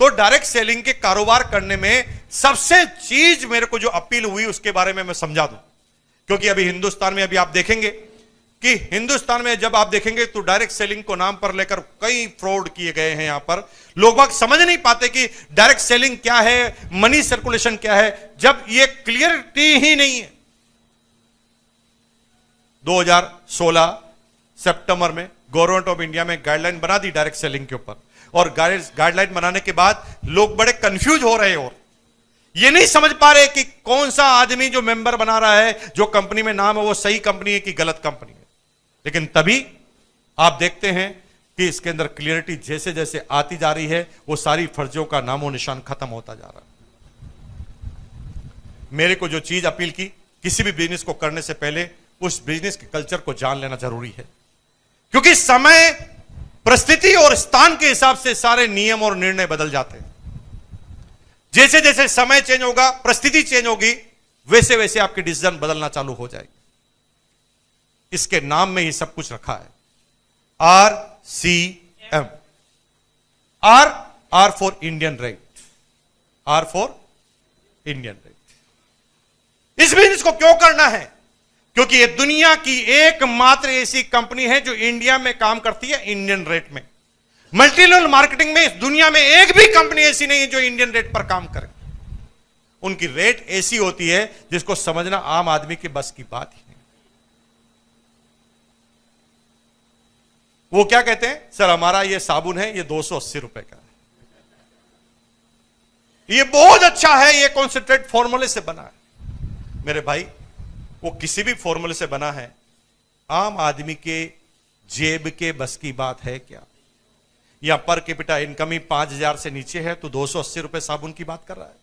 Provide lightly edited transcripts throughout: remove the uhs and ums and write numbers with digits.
तो direct selling के कारोबार करने में सबसे चीज मेरे को जो अपील हुई उसके बारे में मैं समझा दूं, क्योंकि अभी हिंदुस्तान में अभी आप देखेंगे कि हिंदुस्तान में जब आप देखेंगे तो डायरेक्ट सेलिंग को नाम पर लेकर कई फ्रॉड किए गए हैं। यहां पर लोग बाग समझ नहीं पाते कि डायरेक्ट सेलिंग क्या है, मनी सर्कुलेशन क्या है, जब ये क्लियरिटी ही नहीं है। 2016 सितंबर में गवर्नमेंट ऑफ इंडिया में गाइडलाइन बना दी डायरेक्ट सेलिंग के ऊपर, और गाइडलाइन बनाने के बाद लोग बड़े कंफ्यूज हो रहे हैं और ये नहीं समझ पा रहे कि कौन सा आदमी जो मेंबर बना रहा है, जो कंपनी में नाम है, वो सही कंपनी है कि गलत कंपनी है। लेकिन तभी आप देखते हैं कि इसके अंदर क्लियरिटी जैसे जैसे आती जा रही है, वो सारी फर्जियों का नामो निशान खत्म होता जा रहा है। मेरे को जो चीज अपील की, किसी भी बिजनेस को करने से पहले उस बिजनेस के कल्चर को जान लेना जरूरी है, क्योंकि समय, परिस्थिति और स्थान के हिसाब से सारे नियम और निर्णय बदल जाते हैं। जैसे जैसे समय चेंज होगा, परिस्थिति चेंज होगी, वैसे वैसे आपके डिसीजन बदलना चालू हो जाएगी। इसके नाम में ही सब कुछ रखा है, RCM। R for Indian rate, R for Indian rate. इस बिजनेस को क्यों करना है? क्योंकि ये दुनिया की एकमात्र ऐसी कंपनी है जो इंडिया में काम करती है इंडियन रेट में। मल्टीलेवल मार्केटिंग में इस दुनिया में एक भी कंपनी ऐसी नहीं है जो इंडियन रेट पर काम करे। उनकी रेट ऐसी होती है जिसको समझना आम आदमी के बस की बात ही नहीं। वो क्या कहते हैं, सर हमारा ये साबुन है, ये 280 रुपए का है, ये बहुत अच्छा है, ये कॉन्सेंट्रेट फॉर्मूले से बना है। मेरे भाई, वो किसी भी फॉर्मूले से बना है, आम आदमी के जेब के बस की बात है क्या? या पर कैपिटा इनकम ही 5,000 से नीचे है तो 280 रुपए साबुन की बात कर रहा है।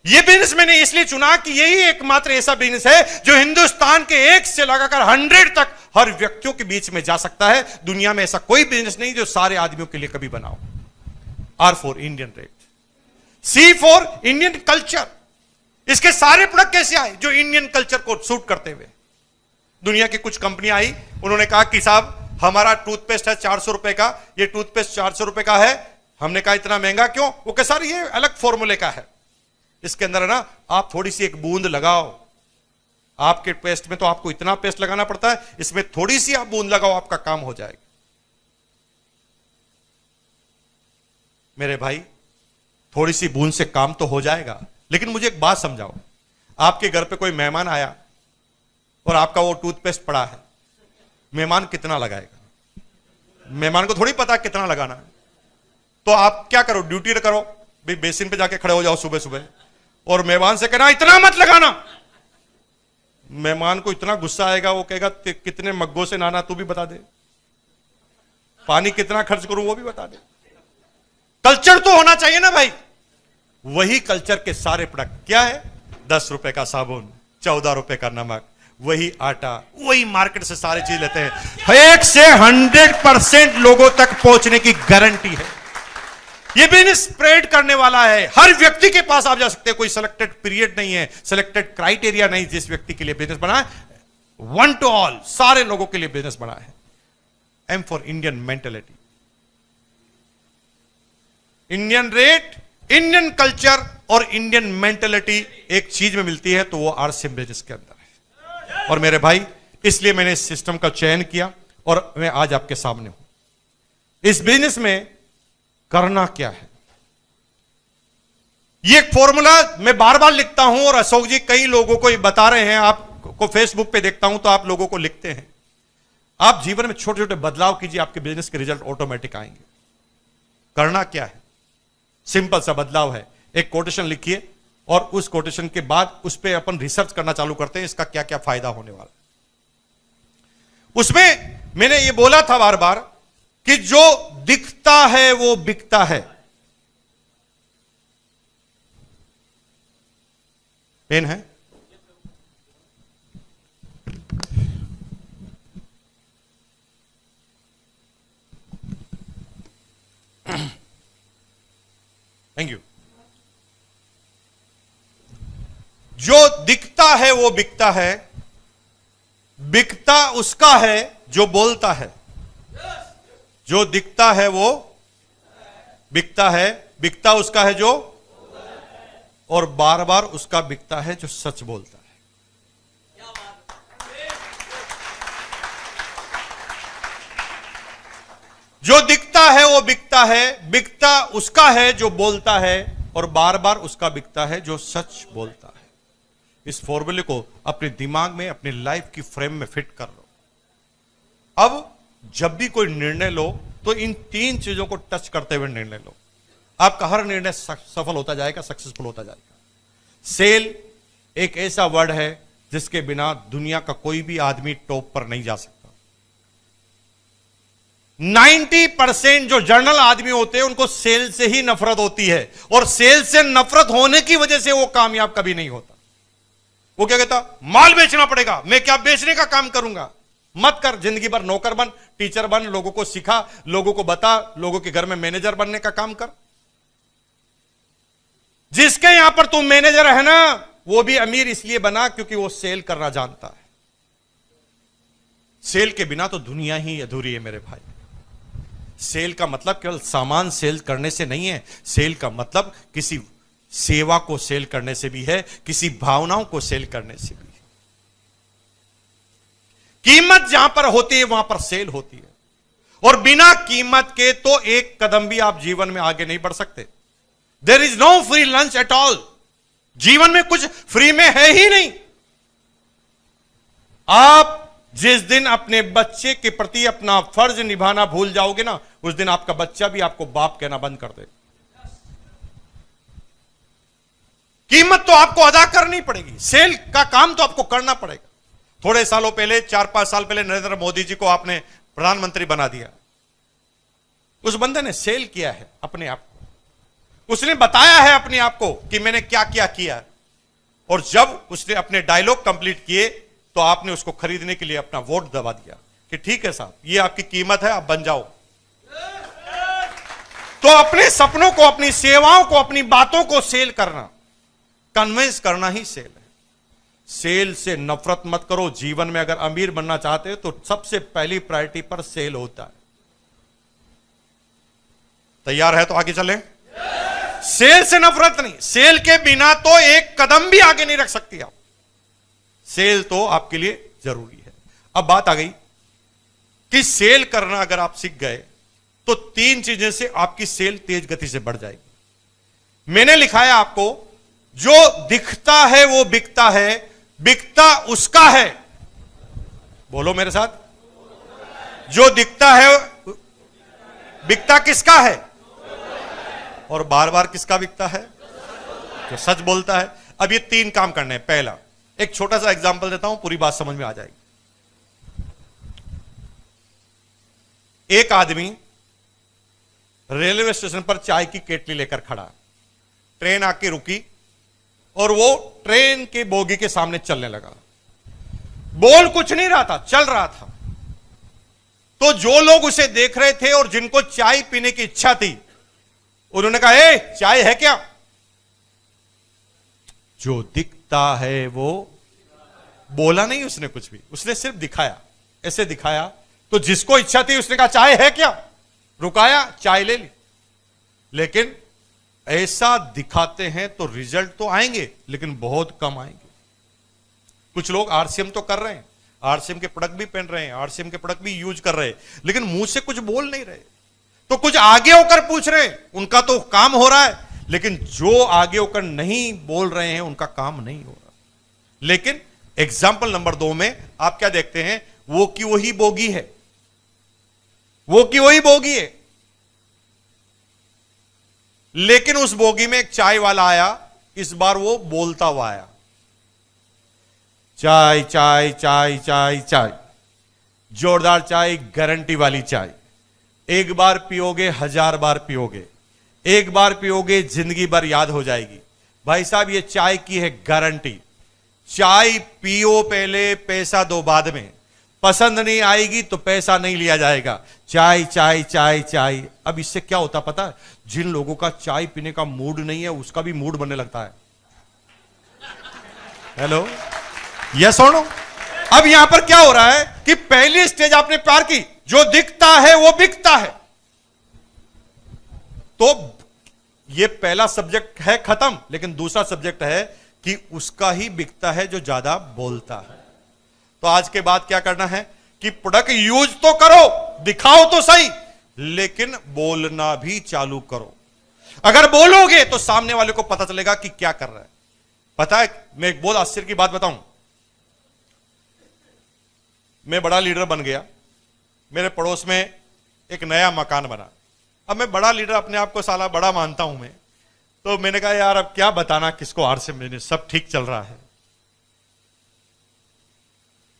यह बिजनेस मैंने इसलिए चुना कि यही एकमात्र ऐसा बिजनेस है जो हिंदुस्तान के 1 से लगाकर 100 तक हर व्यक्तियों के बीच में जा सकता है। दुनिया में ऐसा कोई बिजनेस नहीं जो सारे आदमियों के लिए कभी बनाओ। R for Indian rate, C for Indian culture. इसके सारे प्रोडक्ट कैसे आए? जो इंडियन कल्चर को सूट करते हुए। दुनिया की कुछ कंपनियां आई, उन्होंने कहा कि साहब हमारा टूथपेस्ट है 400 रुपए का, ये टूथपेस्ट 400 रुपए का है। हमने कहा इतना महंगा क्यों? वो कह सर ये अलग फॉर्मूले का है, इसके अंदर है ना आप थोड़ी सी एक बूंद लगाओ। आपके पेस्ट में तो आपको इतना पेस्ट लगाना पड़ता है, इसमें थोड़ी सी आप बूंद लगाओ, आपका काम हो जाएगा। मेरे भाई, थोड़ी सी बूंद से काम तो हो जाएगा, लेकिन मुझे एक बात समझाओ। आपके घर पे कोई मेहमान आया और आपका वो टूथपेस्ट पड़ा है, मेहमान कितना लगाएगा? मेहमान को थोड़ी पता कितना लगाना है। तो आप क्या करो, ड्यूटी करो, भाई बेसिन पे जाके खड़े हो जाओ सुबह सुबह और मेहमान से कहना इतना मत लगाना। मेहमान को इतना गुस्सा आएगा, वो कहेगा कितने मग्गों से नहाना तू भी बता दे, पानी कितना खर्च करूं वो भी बता दे। कल्चर तो होना चाहिए ना भाई। वही कल्चर के सारे प्रोडक्ट क्या है? 10 रुपए का साबुन, 14 रुपए का नमक, वही आटा, वही मार्केट से सारी चीज लेते हैं। 1 से 100% लोगों तक पहुंचने की गारंटी है। ये बिजनेस स्प्रेड करने वाला है, हर व्यक्ति के पास आप जा सकते हैं। कोई सिलेक्टेड पीरियड नहीं है, सिलेक्टेड क्राइटेरिया नहीं। जिस व्यक्ति के लिए बिजनेस बना है, वन टू ऑल, सारे लोगों के लिए बिजनेस बना है। M for Indian mentality, Indian rate, Indian culture और इंडियन मेंटेलिटी एक चीज में मिलती है तो वो RCM बिजनेस के अंदर है। और मेरे भाई, इसलिए मैंने इस सिस्टम का चयन किया और मैं आज आपके सामने हूं। इस बिजनेस में करना क्या है, ये फॉर्मूला मैं बार बार लिखता हूं और अशोक जी कई लोगों को ये बता रहे हैं। आपको फेसबुक पे देखता हूं तो आप लोगों को लिखते हैं। आप जीवन में छोटे छोटे बदलाव कीजिए, आपके बिजनेस के रिजल्ट ऑटोमेटिक आएंगे। करना क्या है? सिंपल सा बदलाव है। एक कोटेशन लिखिए और उस कोटेशन के बाद उस पर अपन रिसर्च करना चालू करते हैं, इसका क्या क्या फायदा होने वाला। उसमें मैंने ये बोला था बार बार कि जो दिखता है वो बिकता है। पेन है? Thank you. जो दिखता है वो बिकता है, बिकता उसका है जो बोलता है। जो दिखता है वो बिकता है, बिकता उसका है जो, और बार बार उसका बिकता है जो सच बोलता है। जो दिखता है वो बिकता है, बिकता उसका है जो बोलता है, और बार बार उसका बिकता है जो सच बोलता है। इस फॉर्मूले को अपने दिमाग में, अपनी लाइफ की फ्रेम में फिट कर लो। अब जब भी कोई निर्णय लो तो इन तीन चीजों को टच करते हुए निर्णय लो। आपका हर निर्णय सफल होता जाएगा, सक्सेसफुल होता जाएगा। सेल एक ऐसा वर्ड है जिसके बिना दुनिया का कोई भी आदमी टॉप पर नहीं जा सकता। 90% जो जर्नल आदमी होते हैं उनको सेल से ही नफरत होती है, और सेल से नफरत होने की वजह से वो कामयाब कभी नहीं होता। वो क्या कहता, माल बेचना पड़ेगा, मैं क्या बेचने का काम करूंगा। मत कर, जिंदगी भर नौकर बन, टीचर बन, लोगों को सिखा, लोगों को बता, लोगों के घर में मैनेजर बनने का काम कर। जिसके यहां पर तुम मैनेजर है ना, वो भी अमीर इसलिए बना क्योंकि वो सेल करना जानता है। सेल के बिना तो दुनिया ही अधूरी है मेरे भाई। सेल का मतलब केवल सामान सेल करने से नहीं है, सेल का मतलब किसी सेवा को सेल करने से भी है, किसी भावनाओं को सेल करने से भी है। कीमत जहां पर होती है वहां पर सेल होती है, और बिना कीमत के तो एक कदम भी आप जीवन में आगे नहीं बढ़ सकते। There is no free lunch at all. जीवन में कुछ फ्री में है ही नहीं। आप जिस दिन अपने बच्चे के प्रति अपना फर्ज निभाना भूल जाओगे ना, उस दिन आपका बच्चा भी आपको बाप कहना बंद कर देगा। कीमत तो आपको अदा करनी पड़ेगी, सेल का काम तो आपको करना पड़ेगा। थोड़े सालों पहले, 4-5 साल पहले नरेंद्र मोदी जी को आपने प्रधानमंत्री बना दिया। उस बंदे ने सेल किया है अपने आप को, उसने बताया है अपने आप को कि मैंने क्या क्या किया, और जब उसने अपने डायलॉग कंप्लीट किए तो आपने उसको खरीदने के लिए अपना वोट दबा दिया कि ठीक है साहब, ये आपकी कीमत है, आप बन जाओ। तो अपने सपनों को, अपनी सेवाओं को, अपनी बातों को सेल करना, कन्विंस करना ही सेल है। सेल से नफरत मत करो। जीवन में अगर अमीर बनना चाहते हो तो सबसे पहली प्रायोरिटी पर सेल होता है। तैयार है तो आगे चले। सेल से नफरत नहीं, सेल के बिना तो एक कदम भी आगे नहीं रख सकती आप। सेल तो आपके लिए जरूरी है। अब बात आ गई कि सेल करना अगर आप सीख गए तो 3 चीजें से आपकी सेल तेज गति से बढ़ जाएगी। मैंने लिखा है आपको, जो दिखता है वो बिकता है, बिकता उसका है। बोलो मेरे साथ, जो दिखता है बिकता किसका है, और बार बार किसका बिकता है, जो सच बोलता है। अब ये 3 काम करने हैं। पहला, एक छोटा सा एग्जांपल देता हूं, पूरी बात समझ में आ जाएगी। एक आदमी रेलवे स्टेशन पर चाय की केटली लेकर खड़ा, ट्रेन आके रुकी और वो ट्रेन के बोगी के सामने चलने लगा। बोल कुछ नहीं रहा था, चल रहा था। तो जो लोग उसे देख रहे थे और जिनको चाय पीने की इच्छा थी, उन्होंने कहा, ए चाय है क्या। जो दिखता है वो, बोला नहीं उसने कुछ भी, उसने सिर्फ दिखाया, ऐसे दिखाया। तो जिसको इच्छा थी उसने कहा चाय है क्या, रुकाया, चाय ले ली। लेकिन ऐसा दिखाते हैं तो रिजल्ट तो आएंगे, लेकिन बहुत कम आएंगे। कुछ लोग आरसीएम तो कर रहे हैं, आरसीएम के प्रोडक्ट भी पहन रहे हैं, आरसीएम के प्रोडक्ट भी यूज कर रहे हैं, लेकिन मुंह से कुछ बोल नहीं रहे। तो कुछ आगे होकर पूछ रहे हैं, उनका तो काम हो रहा है, लेकिन जो आगे होकर नहीं बोल रहे हैं उनका काम नहीं हो रहा। लेकिन एग्जाम्पल नंबर 2 में आप क्या देखते हैं, वो की वही बोगी है, वो की वही बोगी है। लेकिन उस बोगी में एक चाय वाला आया, इस बार वो बोलता हुआ आया, चाय चाय चाय चाय चाय, जोरदार चाय, गारंटी वाली चाय। एक बार पियोगे 1000 बार पियोगे, एक बार पियोगे जिंदगी भर याद हो जाएगी। भाई साहब, ये चाय की है गारंटी। चाय पियो पहले, पैसा दो बाद में। पसंद नहीं आएगी तो पैसा नहीं लिया जाएगा। चाय चाय चाय चाय। अब इससे क्या होता पता है, जिन लोगों का चाय पीने का मूड नहीं है उसका भी मूड बनने लगता है। हेलो, यस और नो। अब यहां पर क्या हो रहा है कि पहली स्टेज आपने पार की, जो दिखता है वो बिकता है। तो ये पहला सब्जेक्ट है खत्म, लेकिन दूसरा सब्जेक्ट है कि उसका ही बिकता है जो ज्यादा बोलता है। तो आज के बाद क्या करना है कि प्रोडक्ट यूज तो करो, दिखाओ तो सही, लेकिन बोलना भी चालू करो। अगर बोलोगे तो सामने वाले को पता चलेगा कि क्या कर रहा है। पता है, मैं एक बहुत आश्चर्य की बात बताऊं। मैं बड़ा लीडर बन गया, मेरे पड़ोस में एक नया मकान बना। अब मैं बड़ा लीडर अपने आप को साला बड़ा मानता हूं मैं, तो मैंने कहा यार अब क्या बताना किसको, हार से मैंने सब ठीक चल रहा है।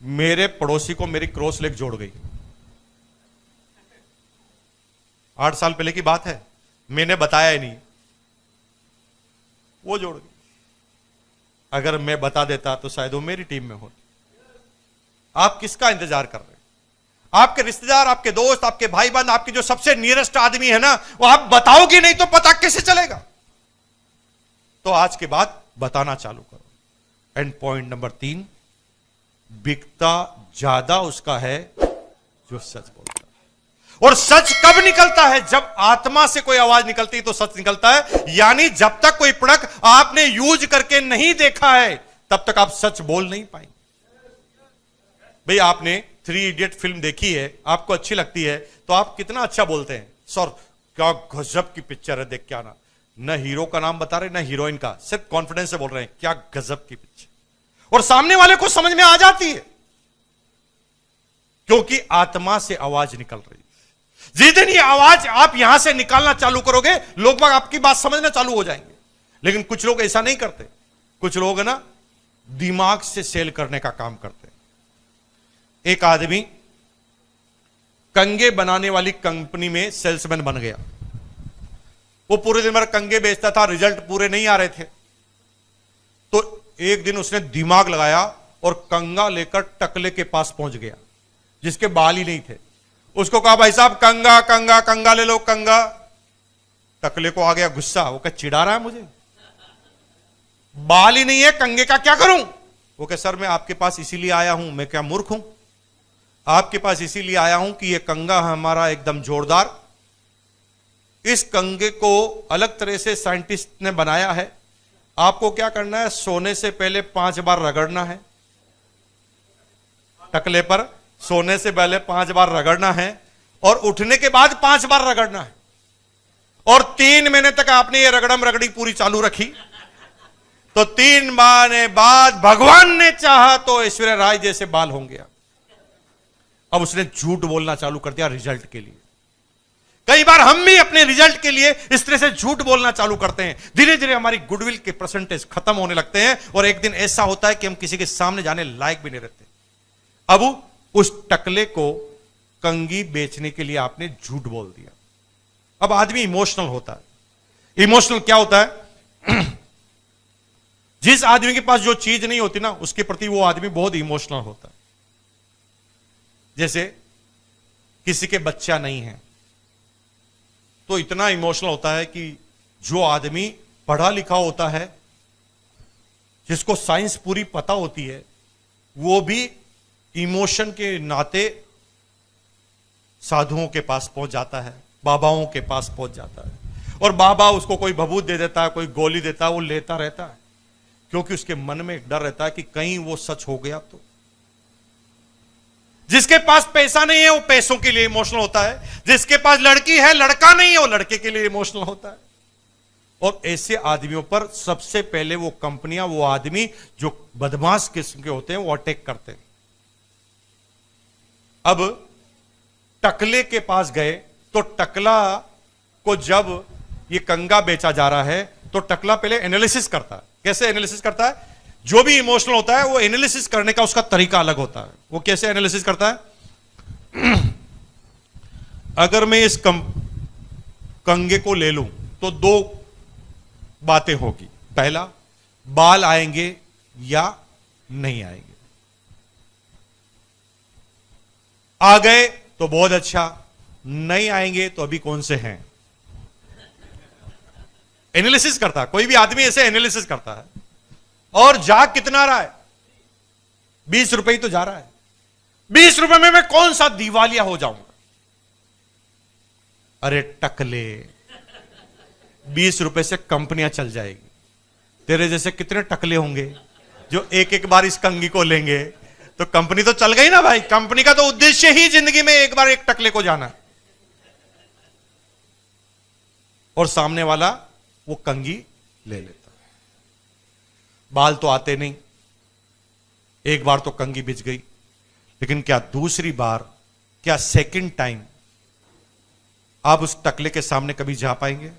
मेरे पड़ोसी को मेरी क्रॉस लेग जोड़ गई। 8 साल पहले की बात है, मैंने बताया ही नहीं, वो जोड़ गई। अगर मैं बता देता तो शायद वो मेरी टीम में होती। आप किसका इंतजार कर रहे हैं? आपके रिश्तेदार, आपके दोस्त, आपके भाई बहन, आपके जो सबसे नियरेस्ट आदमी है ना, वो आप बताओगे नहीं तो पता कैसे चलेगा? तो आज के बाद बताना चालू करो। एंड पॉइंट नंबर 3, बिकता ज्यादा उसका है जो सच बोलता है। और सच कब निकलता है? जब आत्मा से कोई आवाज निकलती है तो सच निकलता है। यानी जब तक कोई प्रोडक्ट आपने यूज करके नहीं देखा है तब तक आप सच बोल नहीं पाएंगे। भाई आपने 3 इडियट फिल्म देखी है, आपको अच्छी लगती है तो आप कितना अच्छा बोलते हैं, सर क्या गजब की पिक्चर है, देख के आना। न हीरो का नाम बता रहे, न हीरोइन का, सिर्फ कॉन्फिडेंस से बोल रहे हैं क्या गजब की पिक्चर। और सामने वाले को समझ में आ जाती है, क्योंकि आत्मा से आवाज निकल रही है। जिस दिन ये आवाज आप यहां से निकालना चालू करोगे, लोग आपकी बात समझना चालू हो जाएंगे। लेकिन कुछ लोग ऐसा नहीं करते, कुछ लोग ना दिमाग से सेल करने का काम करते हैं। एक आदमी कंगे बनाने वाली कंपनी में सेल्समैन बन गया। वो पूरे दिन भर कंगे बेचता था, रिजल्ट पूरे नहीं आ रहे थे। तो एक दिन उसने दिमाग लगाया और कंगा लेकर टकले के पास पहुंच गया, जिसके बाल ही नहीं थे। उसको कहा भाई साहब कंगा कंगा कंगा ले लो कंगा। टकले को आ गया गुस्सा, वो क्या चिढ़ा रहा है मुझे, बाल ही नहीं है, कंगे का क्या करूं? वो कह सर मैं आपके पास इसीलिए आया हूं, मैं क्या मूर्ख हूं? आपके पास इसीलिए आया हूं कि ये कंगा हमारा एकदम जोरदार, इस कंगे को अलग तरह से साइंटिस्ट ने बनाया है। आपको क्या करना है, सोने से पहले 5 बार रगड़ना है टकले पर, सोने से पहले 5 बार रगड़ना है और उठने के बाद 5 बार रगड़ना है। और 3 महीने तक आपने ये रगड़म रगड़ी पूरी चालू रखी, तो 3 महीने बाद भगवान ने चाहा तो ऐश्वर्या राय जैसे बाल होंगे। अब उसने झूठ बोलना चालू कर दिया रिजल्ट के लिए। कई बार हम भी अपने रिजल्ट के लिए इस तरह से झूठ बोलना चालू करते हैं। धीरे धीरे हमारी गुडविल के परसेंटेज खत्म होने लगते हैं और एक दिन ऐसा होता है कि हम किसी के सामने जाने लायक भी नहीं रहते। अब उस टकले को कंगी बेचने के लिए आपने झूठ बोल दिया। अब आदमी इमोशनल होता है। इमोशनल क्या होता है? जिस आदमी के पास जो चीज नहीं होती ना, उसके प्रति वो आदमी बहुत इमोशनल होता है। जैसे किसी के बच्चा नहीं है तो इतना इमोशनल होता है कि जो आदमी पढ़ा लिखा होता है, जिसको साइंस पूरी पता होती है, वो भी इमोशन के नाते साधुओं के पास पहुंच जाता है, बाबाओं के पास पहुंच जाता है। और बाबा उसको कोई भभूत दे देता है, कोई गोली देता है, वो लेता रहता है, क्योंकि उसके मन में एक डर रहता है कि कहीं वो सच हो गया तो। जिसके पास पैसा नहीं है वो पैसों के लिए इमोशनल होता है, जिसके पास लड़की है, लड़का नहीं है, वो लड़के के लिए इमोशनल होता है। और ऐसे आदमियों पर सबसे पहले वो कंपनियां, वो आदमी जो बदमाश किस्म के होते हैं, वो अटैक करते हैं। अब टकले के पास गए तो टकला को जब ये कंगा बेचा जा रहा है तो टकला पहले एनालिसिस करता है। कैसे एनालिसिस करता है? जो भी इमोशनल होता है वो एनालिसिस करने का उसका तरीका अलग होता है। वो कैसे एनालिसिस करता है? अगर मैं इस कंगे को ले लूं तो 2 बातें होगी। पहला, बाल आएंगे या नहीं आएंगे। आ गए तो बहुत अच्छा, नहीं आएंगे तो अभी कौन से हैं। एनालिसिस करता है, कोई भी आदमी ऐसे एनालिसिस करता है। और जा कितना रहा है? 20 रुपए ही तो जा रहा है। 20 रुपए में मैं कौन सा दिवालिया हो जाऊंगा? अरे टकले, 20 रुपए से कंपनियां चल जाएगी। तेरे जैसे कितने टकले होंगे जो एक एक बार इस कंगी को लेंगे, तो कंपनी तो चल गई ना भाई। कंपनी का तो उद्देश्य ही जिंदगी में एक बार एक टकले को जाना, और सामने वाला वो कंगी ले लेता। बाल तो आते नहीं, एक बार तो कंगी बिछ गई, लेकिन क्या दूसरी बार, क्या सेकंड टाइम आप उस टकले के सामने कभी जा पाएंगे?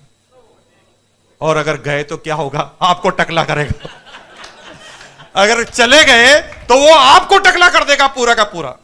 और अगर गए तो क्या होगा? आपको टकला करेगा। अगर चले गए तो वो आपको टकला कर देगा पूरा का पूरा।